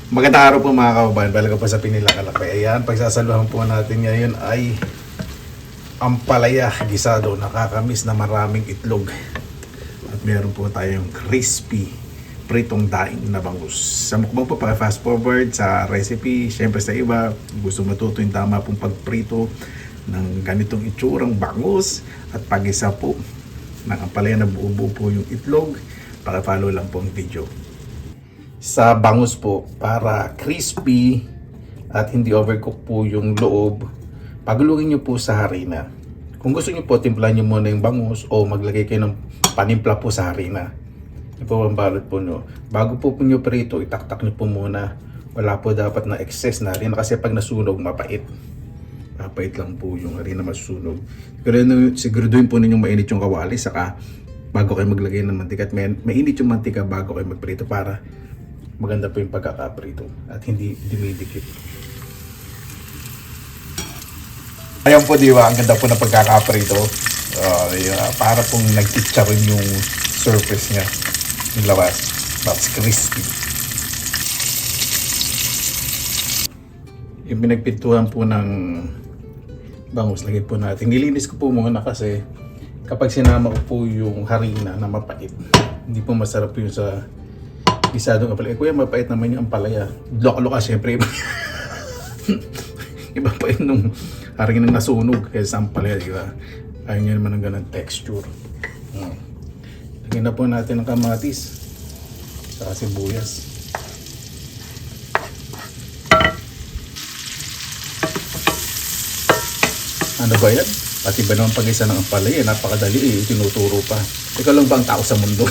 Magandang araw po mga kauban, balik pa sa Pinilakalakbay. Ayan, pagsasaluhan po natin ngayon ay ampalaya gisado, nakakamis na maraming itlog. At meron po tayong crispy pritong daing na bangus. Sa mukbang po, fast forward sa recipe, syempre sa iba, gusto matuto yung tama pong pagprito ng ganitong itsurang bangus at pag-isa po ng ampalaya na buo-buo po yung itlog. Paki-follow lang po ang video. Sa bangus po, para crispy at hindi overcook po yung loob, paguluin nyo po sa harina. Kung gusto nyo po, timplan nyo muna yung bangus o maglagay kayo ng panimpla po sa harina. Ito po ang balot po nyo. Bago po nyo prito, itaktak nyo po muna. Wala po dapat na excess na harina kasi pag nasunog, mapait. Mapait lang po yung harina masusunog. Siguraduhin po ninyong mainit yung kawali, saka bago kayo maglagay ng mantika at mainit yung mantika bago kayo magprito para maganda po yung pagkakaprito at hindi dumidikit. Ayan po, di ba? Ang ganda po ng pagkakaprito. Para pong nagtitsarin yung surface niya, yung labas. That's crispy. Yung pinagpintuhan po ng bangus, lagay po natin. Nilinis ko po muna kasi kapag sinama ko po yung harina na mapait, hindi po masarap yung sa gisadong ampalaya. Kuya, mapait naman yung ampalaya. Loko-loka, syempre. Iba pa yun nung haringin ng nasunog kaysa sa ampalaya, di ba? Ayaw nyo naman ng ganang texture. Lagyan na po natin ng kamatis sa sibuyas. Ano ba yan? Pati ba naman pag-isa ng ampalaya? Napakadali eh. Tinuturo pa. Ikaw lang ba ang tao sa mundo?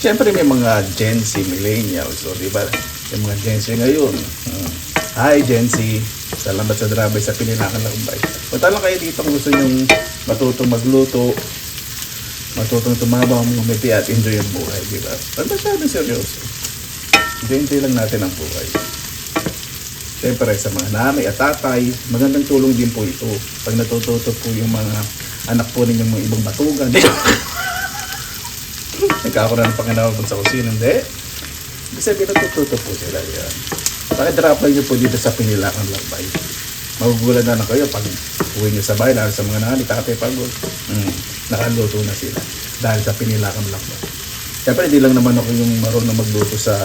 Siyempre may mga Gen Z millennials, so di ba? Yung mga Gen Z ngayon. Hi Gen Z, salamat sa drabay sa Pinilakalakbay. Punta lang kayo dito kung gusto nyong matutong magluto, matutong tumabang, ngumiti at enjoy ang buhay, di ba? Pag masyadong seryoso, enjoy lang natin ang buhay. Siyempre sa mga nanay at tatay, magandang tulong din po ito. Pag natututo po yung mga anak po ninyong mga ibang matugan, nagkakaroon ng Panginoon sa kusina, hindi. Ibig sabihin, natututo po sila yan. Pakidrop lang nyo po dito sa Pinilakalakbay. Magugulan na kayo pag uwi nyo sa bahay, lalo sa mga nanay, tatay, pagod. Nakaluto na sila dahil sa Pinilakalakbay. Siyempre, hindi lang naman ako yung marunong magluto sa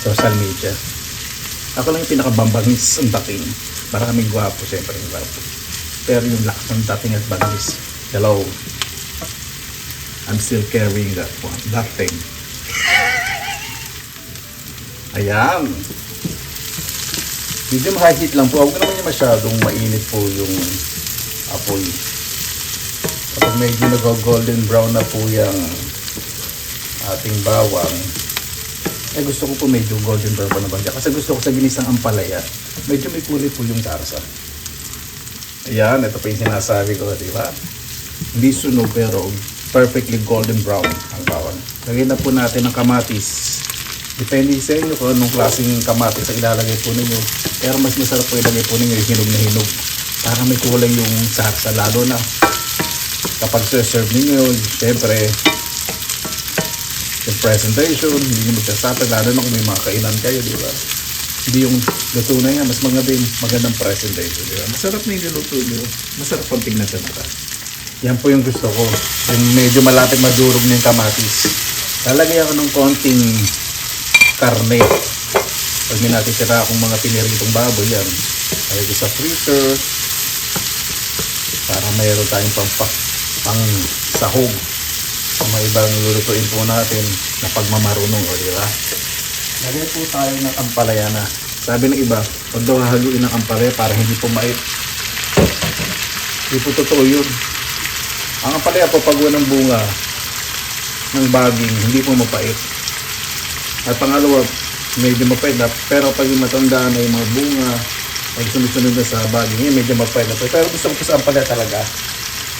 social media. Ako lang yung pinakabambangis ang dating. Maraming gwapo, siyempre yung gwapo. Pero yung lakas ng dating at bangis, hello. I'm still carrying that one, that thing. Ayan. Medyo high heat lang po. Huwag naman yung masyadong mainit po yung apoy. Kapag medyo nag-golden brown na po yung ating bawang, gusto ko po medyo golden brown pa na bagya. Kasi gusto ko sa ginisang ampalaya, medyo may kulay po yung tarsa. Ayan, ito pa yung sinasabi ko, di ba? Hindi sunog pero perfectly golden brown ang bawang. Lagyan na po natin ng kamatis. Depende sa inyo kung anong klaseng kamatis ang ilalagay po ninyo. Pero mas masarap po ilagay po ninyo yung hinog na hinog. Para may kulay yung sarsa, lalo na kapag serve ninyo, syempre yung presentation, hindi nyo magsasapag, lalo na kung may mga kainan kayo, di ba? Hindi yung luto na yan, mas magandang presentation, di ba? Masarap na yung luto nyo. Masarap pang tingnan sa mata. Yan po yung gusto ko. Yung medyo malapit madurog na yung kamatis. Lalagay ako ng konting karne. Pag may natitira akong mga piniritong baboy, yan. Lagay ko sa freezer. Para mayroon tayong pang sahog. Kung may ibang lulutuin po natin na pagmamarunong, o diba? Lagay po tayo ng ampalaya na. Sabi ng iba, pag daw hahaluin ng ampalaya para hindi po mait. Hindi po totoo yun. Ang ampalaya po pag walang bunga ng baging, hindi po mapait. At pangalawa, medyo mapait na, pero pag yung matanda na yung mga bunga, pag sunod-sunod na sa baging, medyo mapait na po. Pero gusto ko po sa ampalaya talaga,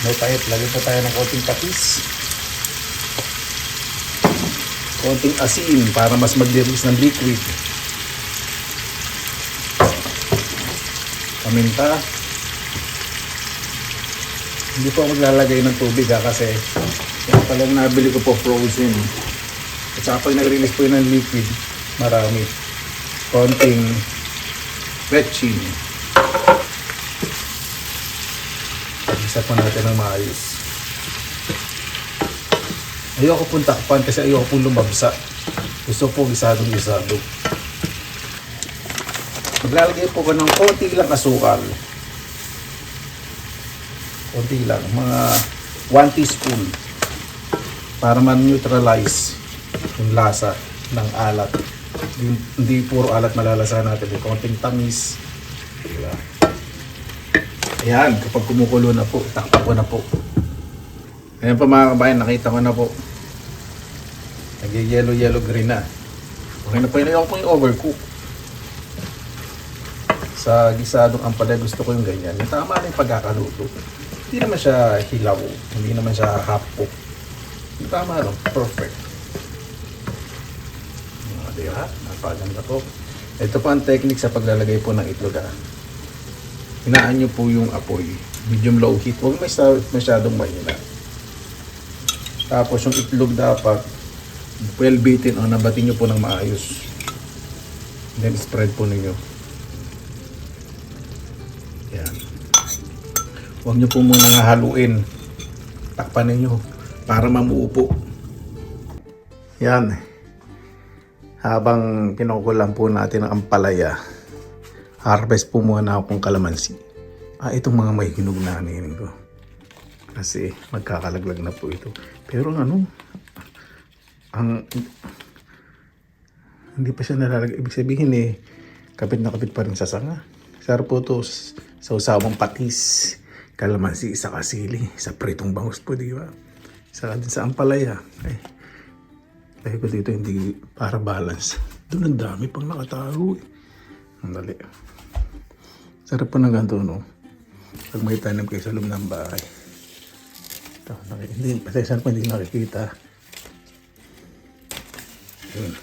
mapait. Lagyan po tayo ng konting patis, konting asin para mas mag-release ng liquid, paminta, Hindi po ako maglalagay ng tubig kasi yan pala yung nabili ko po frozen. At saka pag nag-release po yun ng liquid, marami. Konting vetchin. Pag-isa po natin ng maayos. Ayoko pong takpan kasi ayoko pong lumabsa. Gusto po gisadong-gisado. Maglalagay po ko ng konti lang asukal. Konti lang, mga 1 teaspoon para man-neutralize yung lasa ng alat. Hindi puro alat malalasa natin, may konting tamis. Diba? Ayan, kapag kumukulo na po, takpan ko na po. Ayan pa mga kabayan, nakita ko na po. Nag-yellow green na. Okay na po yun, ayoko po yung overcook. Sa gisadong ampalaya gusto ko yung ganyan. Yung tama na yung pagkakaluto. Hindi naman siya hilaw, hindi naman siya half cook. Yung tama lang, perfect. Diba? Napaganda po. Ito po ang technique sa paglalagay po ng itlog. Hinaan nyo po yung apoy. Medium low heat. Huwag masyadong mahina. Tapos yung itlog dapat well beaten o nabatin nyo po ng maayos. Then spread po ninyo. Yan. Huwag nyo po muna haluin. Takpan ninyo para mamuo po. Yan. Habang kinukulang po natin ang ampalaya, harvest po muna akong kalamansi. Itong mga may hinog na anihin ko. Kasi magkakalaglag na po ito. Pero hindi pa siya nalalagay. Ibig sabihin kapit na kapit pa rin sa sanga. Sarap po ito sa usawang patis, kalamansi, sa kasili, sa pritong bangus po, di ba? Saka din sa ampalaya. Dahil ko dito hindi para balance. Doon ang dami pang nakatago. Ang dali. Sarap pa ng ganito, no? Pag may tanim kayo sa loob ng bahay. Ito, hindi, pasaysan pa hindi nakikita. Yun.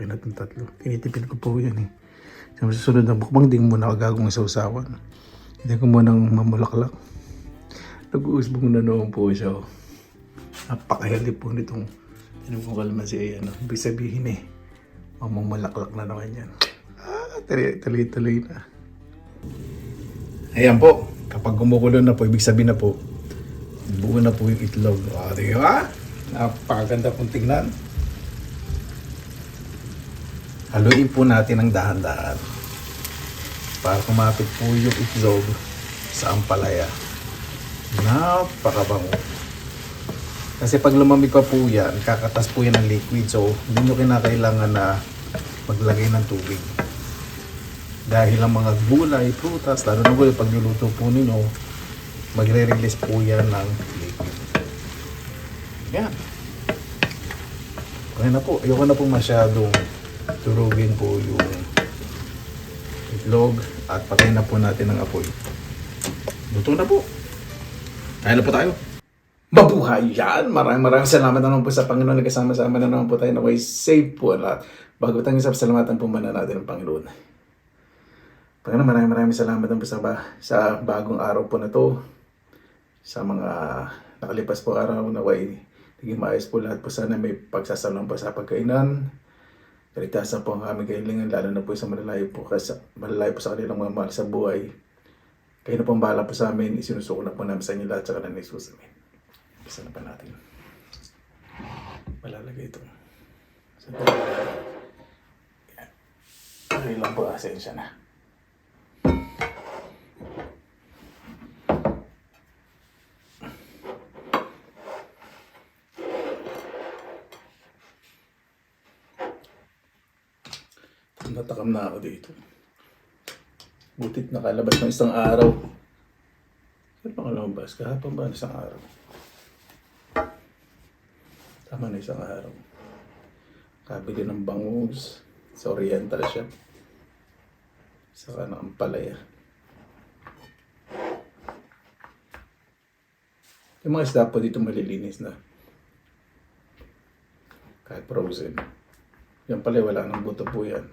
Kaya natin tatlo. Tinitipid ko po yan Sa susunod na bukbang, hindi ko muna kagagawang sa usawan. Hindi ko muna mamulaklak. Nag-uusbong na noon po siya. Napaka-healthy po nitong tinong kalamansi. Ibig sabihin mamumulaklak na naman yan. Tuloy-tuloy na. Ayan po. Kapag kumukulo na po, ibig sabihin na po, buo na po yung itlog. Di ba? Napakaganda pong tingnan. Haluin po natin ng dahan-dahan para kumapit po yung itlog sa ampalaya. Napakabango. Kasi pag lumamig pa po yan, kakatas po yan ng liquid. So, hindi nyo kinakailangan na maglagay ng tubig. Dahil ang mga gulay, prutas, lalo na gulay, pag niluto po ninyo, magre-release po yan ng liquid. Yan. Okay na po. Ayoko na po masyadong turugin po yung itlog at patay na po natin ang apoy. Luto na po. Kaya na po tayo. Mabuhay yan! Maraming salamat na naman po sa Panginoon. Nagkasama-sama na naman po tayo na way safe po lahat. Bago tayong salamatan po muna natin ang Panginoon. Panginoon, maraming salamat na po sa bagong araw po na to. Sa mga nakalipas po araw na way naging maayos po lahat po. Sana may pagsasalang po sa pagkainan. Kaligtasan po ang aming kahilingan, lalo na po sa malalayo po sa kanilang mga mahal sa buhay. Kayo na po ang bahala po sa amin. Isinusuko na po namin sa inyo lahat sa kanilang Jesus. Amen. Isa na pa natin. Malalagay ito. Ay lang po, asensya na. Natakam na ako dito. Butit nakalabas ng isang araw. Saan pa kalabas? Kahapon ba isang araw? Tama na isang araw. Kabili ng bangus sa Oriental Shop. Saka ng ampalaya. Yung mga isda po dito malilinis na. Kahit frozen. Yan pala wala nang buto po yan.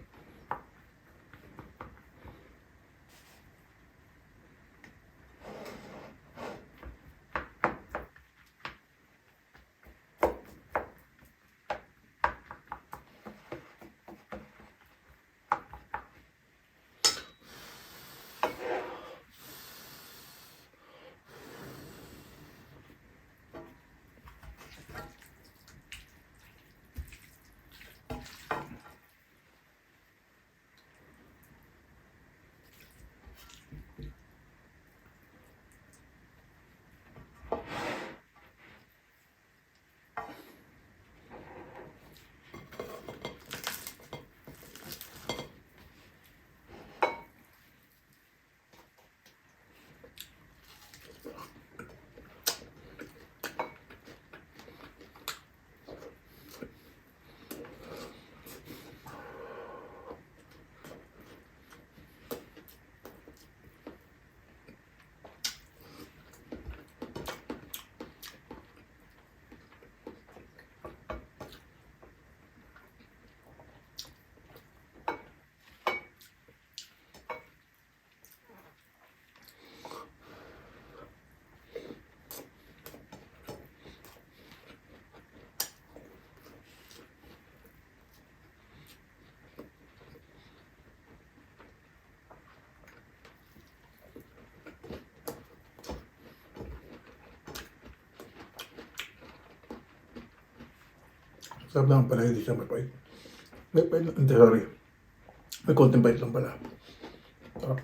Sarap naman pala, hindi siya may pait. May pait, hindi, sorry. May konting pait lang pala. Sarap.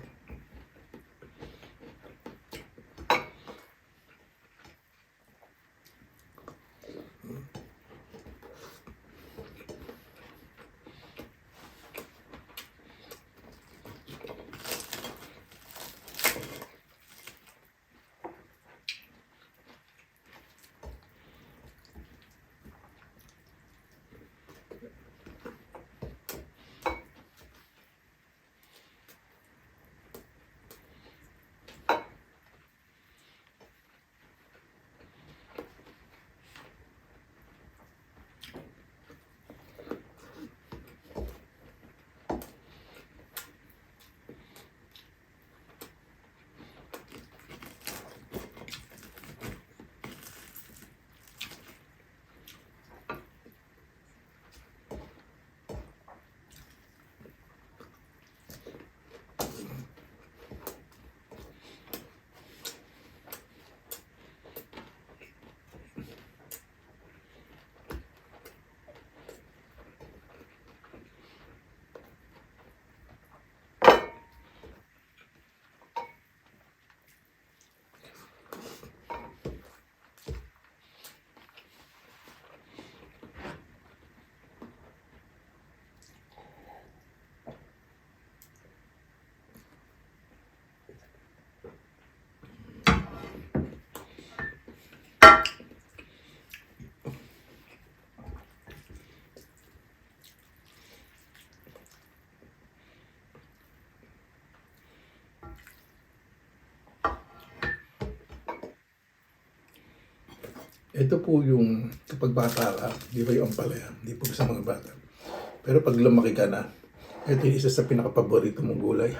Ito po yung kapag bata ka, di ba yung ampalaya? Di po sa mga bata. Pero pag lumaki ka na, ito yung isa sa pinaka-paborito mong gulay.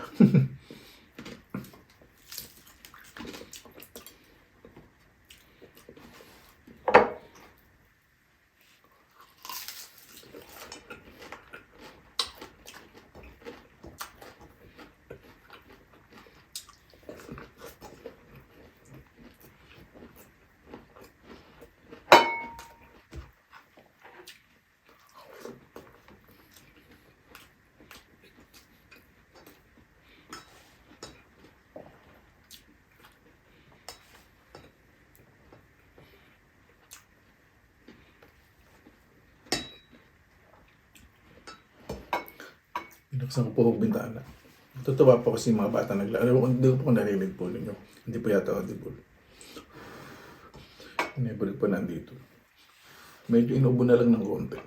Binuksan ko po ang bintana. Natutuwa po kasi mga bata naglaro. Hindi ko po narinig po ninyo. Hindi po yata audible. Inibalik po nandito. Medyo inubo na lang ng konti.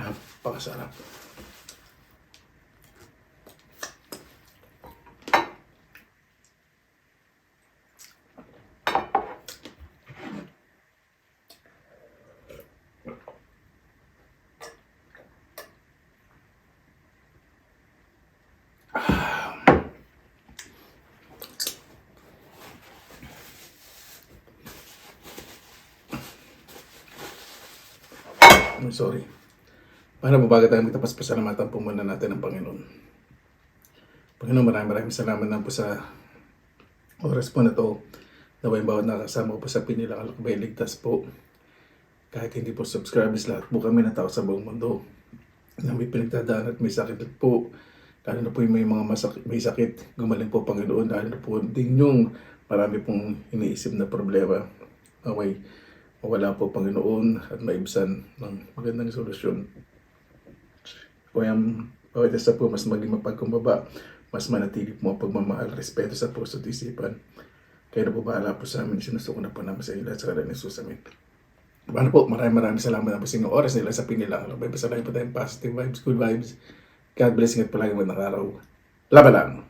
Napakasarap. I'm sorry. Para bago tayo magtapas, pasalamatan po muna natin ang Panginoon. Panginoon, maraming salamat na po sa oras po na to. Naway bawat nakasama ko po sa Pinilang Alakbay, ligtas po. Kahit hindi po subscribers, lahat po kami na tao sa buong mundo na may pinagdadaan at may sakit po. Lalo na po yung may mga may sakit, gumaling po Panginoon. Lalo na po din yung marami pong iniisip na problema. Naway mawala po Panginoon at maibsan ng magandang solusyon. Kaya bawat isa po mas maging mapagkumbaba, mas manatili po ang pagmamahal, respeto sa puso at isipan. Kaya na po bahala po sa amin, sinusuko na po namin sa inyo lahat sa kalan ng Jesus. Amen. Paano po, maraming salamat na po sa inyong oras nila sa Pinilang Alakbay. Basta lang po tayong positive vibes, good vibes. God bless, ingat palagi mo ng araw. Laban lang!